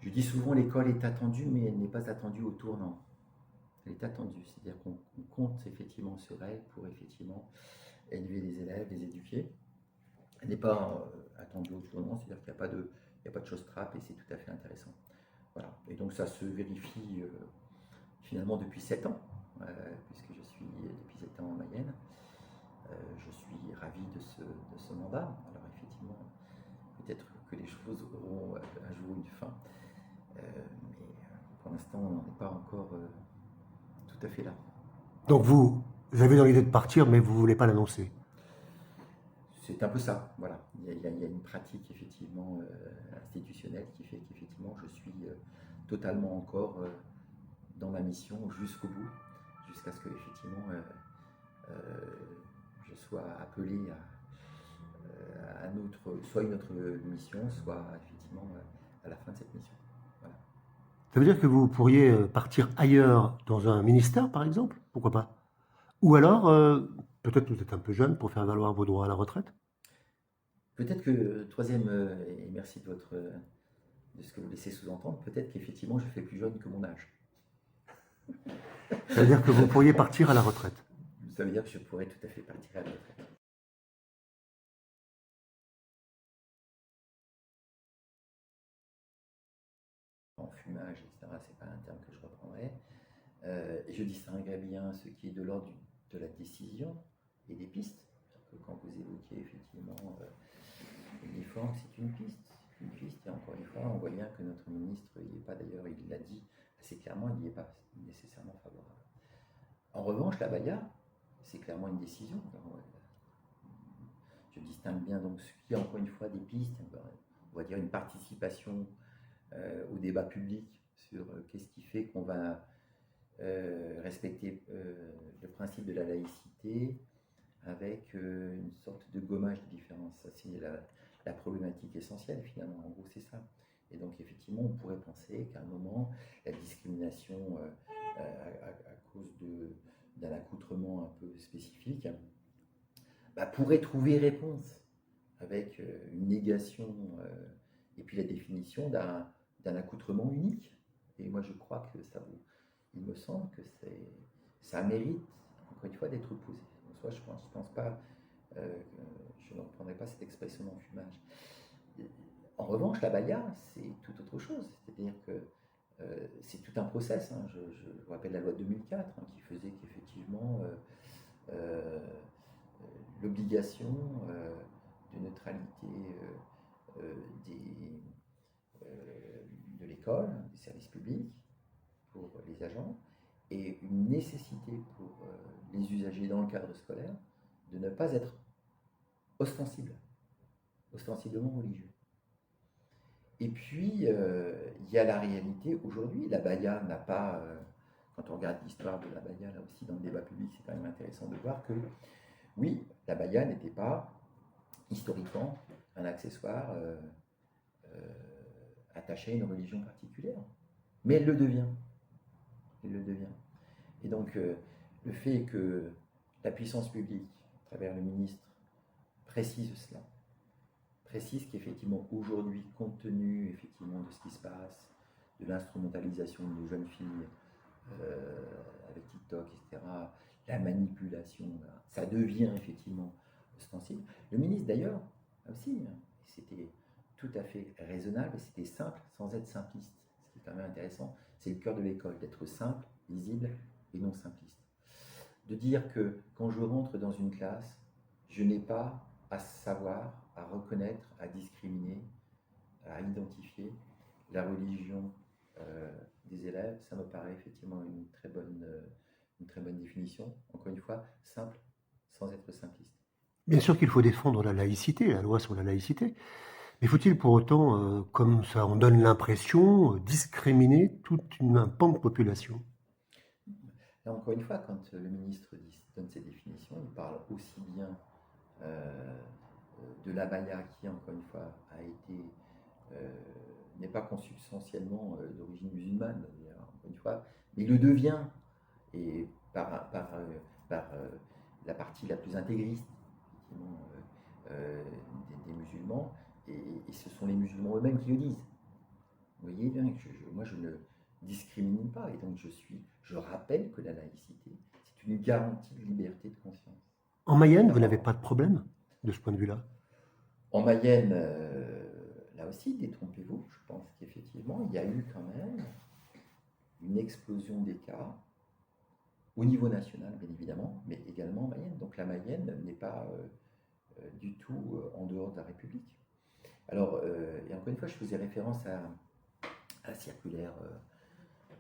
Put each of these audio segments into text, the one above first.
Je dis souvent l'école est attendue, mais elle n'est pas attendue au tournant. Elle est attendue, c'est-à-dire qu'on compte effectivement sur elle pour effectivement élever les élèves, les éduquer. Elle n'est pas attendue au tournant, c'est-à-dire qu'il n'y a pas de choses trappes et c'est tout à fait intéressant. Voilà. Et donc ça se vérifie finalement depuis 7 ans, puisque je suis depuis 7 ans en Mayenne. Je suis ravi de ce mandat. Alors effectivement, peut-être que les choses auront un jour une fin, mais pour l'instant, on n'en est pas encore tout à fait là. Donc vous avez dans l'idée de partir, mais vous ne voulez pas l'annoncer. C'est un peu ça, voilà. Il y a une pratique effectivement institutionnelle qui fait qu'effectivement je suis totalement encore dans ma mission jusqu'au bout, jusqu'à ce que effectivement je sois appelé soit une autre mission, soit effectivement à la fin de cette mission. Voilà. Ça veut dire que vous pourriez partir ailleurs dans un ministère, par exemple? Pourquoi pas? Ou alors, peut-être que vous êtes un peu jeune pour faire valoir vos droits à la retraite? Peut-être que, troisième, et merci de ce que vous laissez sous-entendre, peut-être qu'effectivement je fais plus jeune que mon âge. Ça veut dire que vous pourriez partir à la retraite. Ça veut dire que je pourrais tout à fait partir à la retraite. En fumage, etc., c'est pas un terme que je reprendrai. Et je distinguerais bien ce qui est de l'ordre de la décision et des pistes. Quand vous évoquez effectivement l'uniforme, c'est une piste. Une piste, et encore une fois, on voit bien que notre ministre, il n'est pas d'ailleurs, il l'a dit assez clairement, il n'y est pas nécessairement favorable. En revanche, la BAYA, c'est clairement une décision. Alors, je distingue bien donc ce qui est encore une fois des pistes, on va dire une participation au débat public sur qu'est-ce qui fait qu'on va respecter le principe de la laïcité avec une sorte de gommage de différence. Ça, c'est la problématique essentielle finalement. En gros, c'est ça. Et donc, effectivement, on pourrait penser qu'à un moment, la discrimination à cause d'un accoutrement un peu spécifique pourrait trouver réponse avec une négation et puis la définition d'un accoutrement unique. Et moi, je crois que il me semble que ça mérite, encore une fois, d'être posé. En soi, je pense pas, je ne reprendrai pas cette expression d'enfumage. En revanche, la BAYA, c'est tout autre chose. C'est-à-dire que c'est tout un process. Hein. Je vous rappelle la loi de 2004 qui faisait qu'effectivement l'obligation de neutralité des, de l'école, des services publics pour les agents, et une nécessité pour les usagers dans le cadre scolaire de ne pas être ostensiblement religieux. Et puis, il y a la réalité aujourd'hui. La BAYA n'a pas, quand on regarde l'histoire de la BAYA, là aussi dans le débat public, c'est quand même intéressant de voir que, oui, la BAYA n'était pas historiquement un accessoire attaché à une religion particulière. Mais elle le devient. Elle le devient. Et donc, le fait que la puissance publique, à travers le ministre, précise cela, précise qu'effectivement, aujourd'hui, compte tenu effectivement de ce qui se passe, de l'instrumentalisation de nos jeunes filles avec TikTok, etc., la manipulation, ça devient effectivement ostensible. Le ministre, d'ailleurs, aussi, c'était tout à fait raisonnable et c'était simple sans être simpliste. Ce qui est quand même intéressant, c'est le cœur de l'école, d'être simple, lisible et non simpliste. De dire que quand je rentre dans une classe, je n'ai pas à savoir, à reconnaître, à discriminer, à identifier la religion des élèves, ça me paraît effectivement une très bonne définition. Encore une fois, simple, sans être simpliste. Bien sûr qu'il faut défendre la laïcité, la loi sur la laïcité. Mais faut-il pour autant, comme ça on donne l'impression, discriminer toute un pan de population? Là, encore une fois, quand le ministre donne ses définitions, il parle aussi bien de l'abaya qui, encore une fois, n'est pas consubstantiellement d'origine musulmane, encore une fois, mais il le devient, et par la partie la plus intégriste des musulmans, et ce sont les musulmans eux-mêmes qui le disent. Vous voyez bien que moi je ne discrimine pas et donc je rappelle que la laïcité, c'est une garantie de liberté de conscience. En Mayenne, vous n'avez Alors, pas de problème de ce point de vue-là? en Mayenne, là aussi, détrompez-vous, je pense qu'effectivement, il y a eu quand même une explosion des cas au niveau national, bien évidemment, mais également en Mayenne. Donc la Mayenne n'est pas du tout en dehors de la République. Alors, et encore une fois, je faisais référence à la circulaire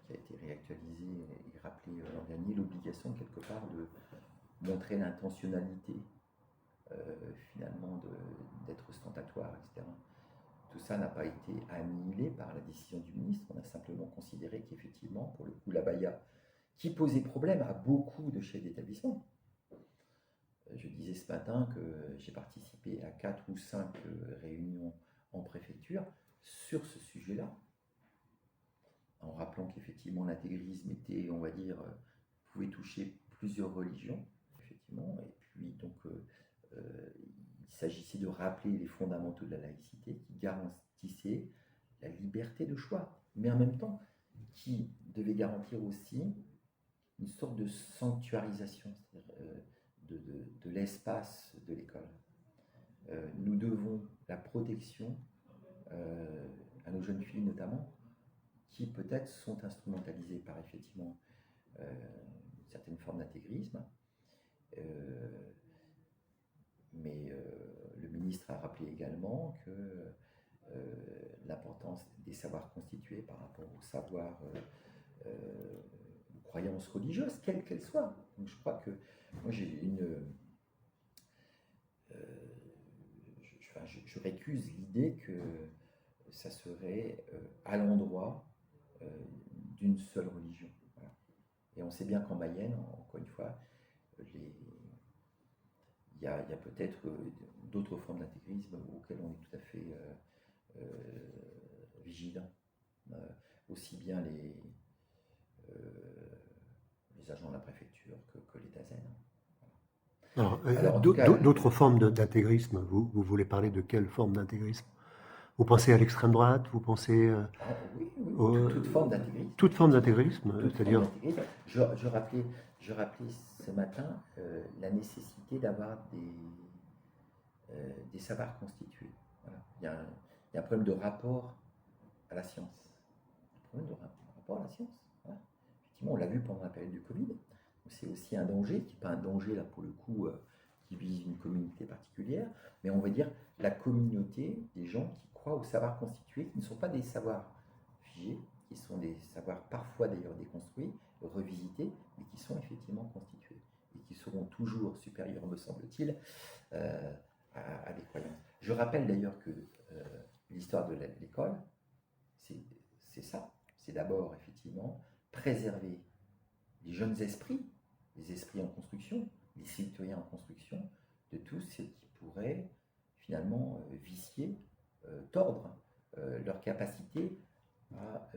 qui a été réactualisée et rappelée l'an dernier, l'obligation quelque part de montrer l'intentionnalité finalement d'être ostentatoire, etc. Tout ça n'a pas été annihilé par la décision du ministre. On a simplement considéré qu'effectivement, pour le coup, l'abaya, qui posait problème à beaucoup de chefs d'établissement. Je disais ce matin que j'ai participé à 4 ou 5 réunions en préfecture sur ce sujet-là, en rappelant qu'effectivement l'intégrisme était, on va dire, pouvait toucher plusieurs religions, effectivement, et puis donc il s'agissait de rappeler les fondamentaux de la laïcité qui garantissaient la liberté de choix, mais en même temps qui devait garantir aussi une sorte de sanctuarisation, c'est-à-dire de l'espace de l'école. Nous devons la protection à nos jeunes filles notamment, qui peut-être sont instrumentalisées par effectivement certaines formes d'intégrisme. Mais le ministre a rappelé également que l'importance des savoirs constitués par rapport aux savoirs, aux croyances religieuses, quelles qu'elles soient. Donc je crois que moi j'ai je récuse l'idée que ça serait à l'endroit d'une seule religion. Voilà. Et on sait bien qu'en Mayenne, encore une fois, il y a peut-être d'autres formes d'intégrisme auxquelles on est tout à fait vigilant. Aussi bien les agents de la préfecture que les DAZEN. Alors, d'autres formes d'intégrisme, vous voulez parler de quelle forme d'intégrisme? Vous pensez à l'extrême droite? Vous pensez oui, toute forme d'intégrisme. Toute forme d'intégrisme, c'est-à-dire? Je rappelais ce matin la nécessité d'avoir des savoirs constitués. Voilà. Il y a un problème de rapport à la science. Un problème de rapport à la science. Voilà. Effectivement, on l'a vu pendant la période du Covid. C'est aussi un danger, qui n'est pas un danger là pour le coup qui vise une communauté particulière, mais on va dire la communauté des gens qui croient aux savoirs constitués, qui ne sont pas des savoirs figés, qui sont des savoirs parfois d'ailleurs déconstruits, revisités, mais qui sont effectivement constitués et qui seront toujours supérieurs, me semble-t-il, à des croyances. Je rappelle d'ailleurs que l'histoire de l'école, c'est ça. C'est d'abord effectivement préserver les jeunes esprits, les esprits en construction, les citoyens en construction, de tout ce qui pourrait finalement vicier, tordre leur capacité à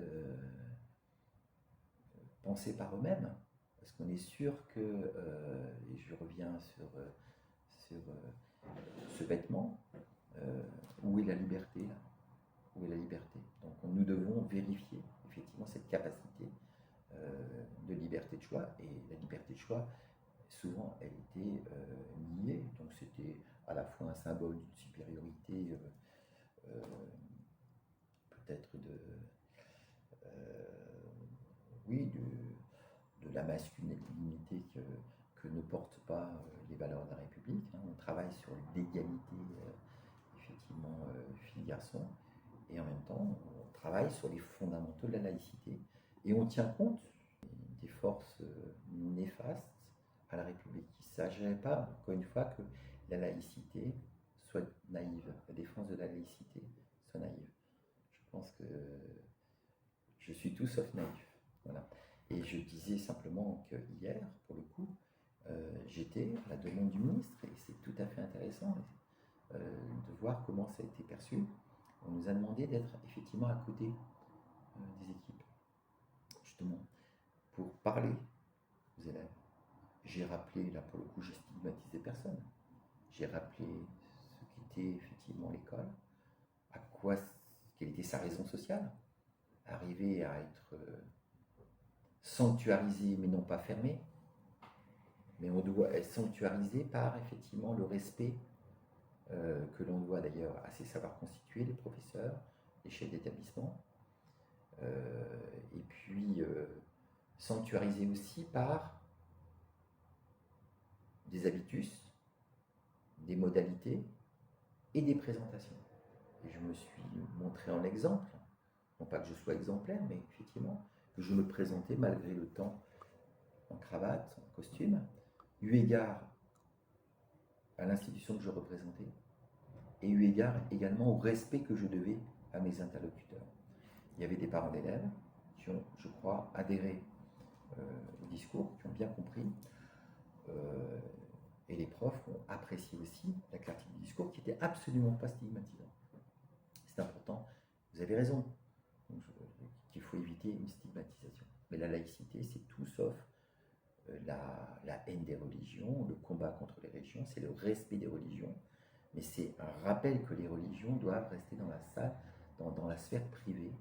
penser par eux-mêmes. Parce qu'on est sûr que, et je reviens sur ce vêtement, où est la liberté là? Où est la liberté? Donc nous devons vérifier effectivement cette capacité de liberté de choix, et la liberté de choix souvent elle était niée, donc c'était à la fois un symbole d'une supériorité peut-être de la masculinité que ne portent pas les valeurs de la République. On travaille sur l'égalité effectivement filles-garçons, et en même temps on travaille sur les fondamentaux de la laïcité, et on tient compte des forces néfastes à la République. Il ne s'agirait pas, encore une fois, que la laïcité soit naïve, la défense de la laïcité soit naïve. Je pense que je suis tout sauf naïf. Voilà. Et je disais simplement que hier, pour le coup, j'étais à la demande du ministre, et c'est tout à fait intéressant de voir comment ça a été perçu. On nous a demandé d'être effectivement à côté des équipes, justement, pour parler aux élèves. J'ai rappelé, là pour le coup, j'ai stigmatisé personne. J'ai rappelé ce qu'était effectivement l'école, quelle était sa raison sociale. arriver à être sanctuarisé, mais non pas fermé. Mais on doit être sanctuarisé par effectivement le respect que l'on doit d'ailleurs à ces savoirs constitués, les professeurs, les chefs d'établissement. Et puis sanctuarisé aussi par des habitus, des modalités et des présentations. Et je me suis montré en exemple, non pas que je sois exemplaire, mais effectivement, que je me présentais malgré le temps en cravate, en costume, eu égard à l'institution que je représentais et eu égard également au respect que je devais à mes interlocuteurs. Il y avait des parents d'élèves qui ont, je crois, adhéré au discours, qui ont bien compris, et les profs ont apprécié aussi la clarté du discours qui n'était absolument pas stigmatisant. C'est important, vous avez raison, qu'il faut éviter une stigmatisation. Mais la laïcité, c'est tout sauf la haine des religions, le combat contre les religions, c'est le respect des religions, mais c'est un rappel que les religions doivent rester dans la salle, dans la sphère privée,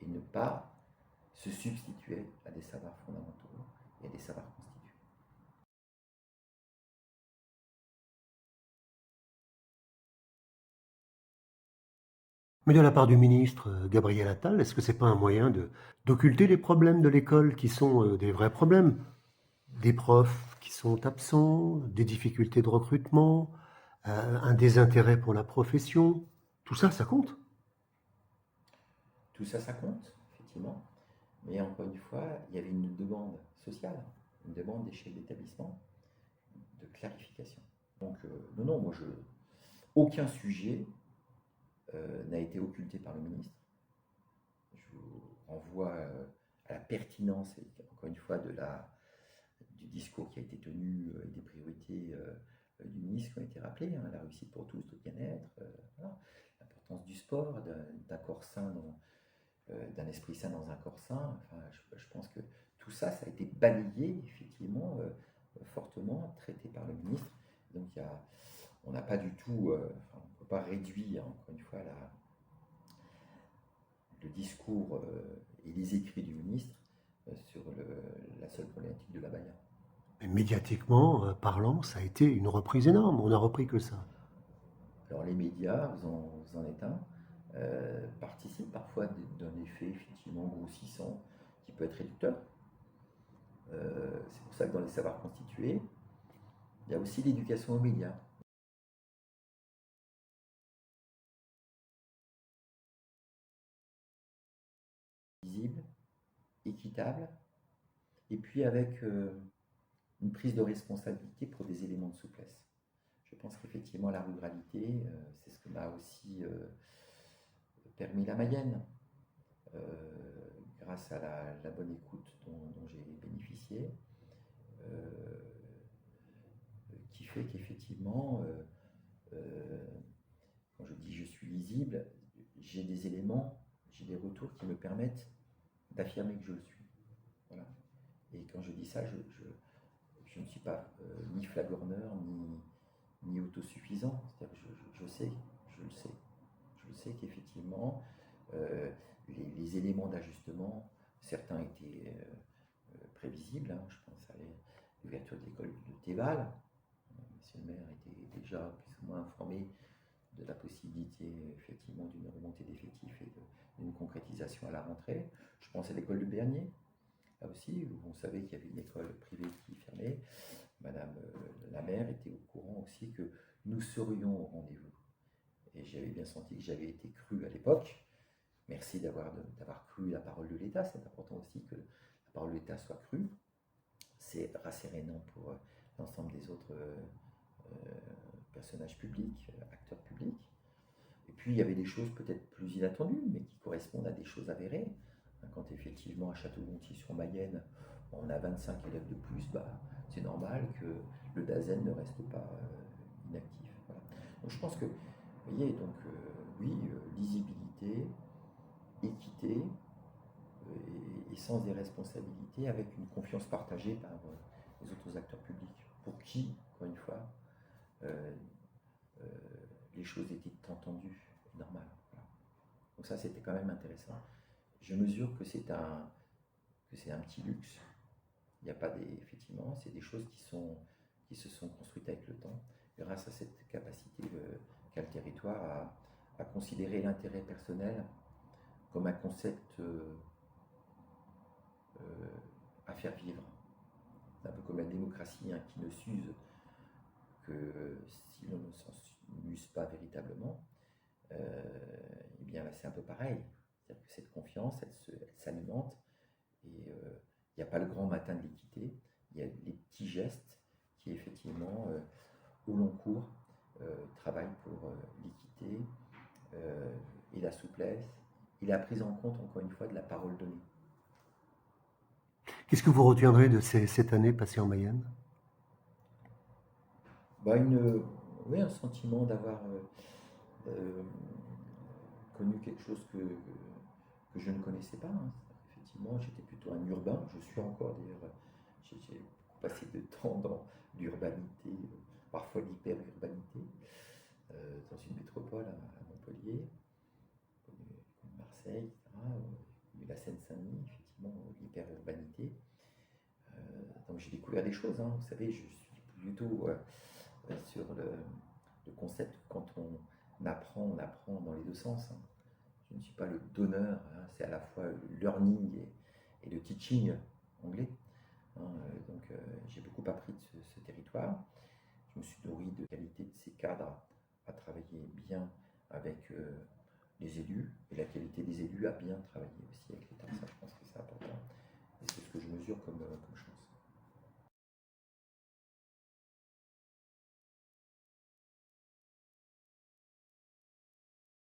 et ne pas se substituer à des savoirs fondamentaux et à des savoirs constitués. Mais de la part du ministre Gabriel Attal, est-ce que c'est pas un moyen d'occulter les problèmes de l'école qui sont des vrais problèmes? Des profs qui sont absents, des difficultés de recrutement, un désintérêt pour la profession, tout ça, ça compte? Tout ça, ça compte, effectivement. Mais encore une fois, il y avait une demande sociale, une demande des chefs d'établissement de clarification. Donc, non, moi, aucun sujet n'a été occulté par le ministre. Je vous renvoie à la pertinence, encore une fois, du discours qui a été tenu et des priorités du ministre qui ont été rappelées, hein, la réussite pour tous, le bien-être, voilà, l'importance du sport, d'un corps sain, d'un esprit sain dans un corps sain. Enfin, je pense que tout ça, ça a été balayé, effectivement, fortement, traité par le ministre. Donc, on n'a pas du tout, on ne peut pas réduire, encore une fois, le discours et les écrits du ministre sur la seule problématique de l'abaya. Et médiatiquement parlant, ça a été une reprise énorme. On n'a repris que ça. Alors les médias, vous en êtes un, participent parfois d'un effet effectivement grossissant qui peut être réducteur. C'est pour ça que dans les savoirs constitués, il y a aussi l'éducation aux médias. Visible, équitable, et puis avec une prise de responsabilité pour des éléments de souplesse. Je pense qu'effectivement la ruralité, c'est ce que m'a aussi permis la Mayenne, grâce à la bonne écoute dont j'ai bénéficié, qui fait qu'effectivement, quand je dis je suis lisible, j'ai des éléments, j'ai des retours qui me permettent d'affirmer que je le suis. Voilà. Et quand je dis ça, je ne suis pas ni flagorneur, ni autosuffisant. C'est-à-dire que je sais, je le sais. Je le sais qu'effectivement, les éléments d'ajustement, certains étaient prévisibles. Hein. Je pense à l'ouverture de l'école de Théval. Monsieur le maire était déjà plus ou moins informé de la possibilité effectivement d'une remontée d'effectifs et d'une concrétisation à la rentrée. Je pense à l'école de Bernier, là aussi, où on savait qu'il y avait une école privée qui fermait. Madame la maire était au courant aussi que nous serions au rendez-vous. Et j'avais bien senti que j'avais été cru à l'époque. Merci d'avoir cru la parole de l'État. C'est important aussi que la parole de l'État soit crue. C'est rassérénant pour l'ensemble des autres personnages publics, acteurs publics. Et puis il y avait des choses peut-être plus inattendues, mais qui correspondent à des choses avérées. Quand effectivement à Château-Gontier-sur-Mayenne, on a 25 élèves de plus, c'est normal que le DAZEN ne reste pas inactif. Voilà. Donc je pense que, vous voyez, donc oui, lisibilité, équité et sens des responsabilités avec une confiance partagée par les autres acteurs publics, pour qui, encore une fois, les choses étaient entendues et normales. Voilà. Donc ça, c'était quand même intéressant. je mesure que c'est un petit luxe. Il n'y a pas effectivement, c'est des choses qui se sont construites avec le temps, grâce à cette capacité qu'a le territoire à considérer l'intérêt personnel comme un concept à faire vivre. C'est un peu comme la démocratie, hein, qui ne s'use que si l'on ne s'en use pas véritablement. Eh bien là, c'est un peu pareil. C'est-à-dire que cette confiance, elle s'alimente, et il n'y a pas le grand matin de l'équité, il y a les petits gestes qui effectivement, au long cours, travaillent pour l'équité et la souplesse et la prise en compte, encore une fois, de la parole donnée. Qu'est-ce que vous retiendrez de cette année passée en Mayenne? Bah, oui, un sentiment d'avoir euh, connu quelque chose que je ne connaissais pas, hein. Effectivement, j'étais plutôt un urbain, je suis encore d'ailleurs, j'ai passé de temps dans l'urbanité, parfois l'hyper-urbanité, dans une métropole à Montpellier, comme Marseille, etc., la Seine-Saint-Denis, effectivement, l'hyper-urbanité. Donc j'ai découvert des choses, hein. Vous savez, je suis plutôt sur le concept, quand on apprend dans les deux sens, hein. Je ne suis pas le donneur, hein, c'est à la fois le learning et le teaching anglais, hein. Donc j'ai beaucoup appris de ce territoire. Je me suis nourri de qualité de ces cadres à travailler bien avec les élus, et la qualité des élus à bien travailler aussi avec l'État. Ça, je pense que c'est important. Et c'est ce que je mesure comme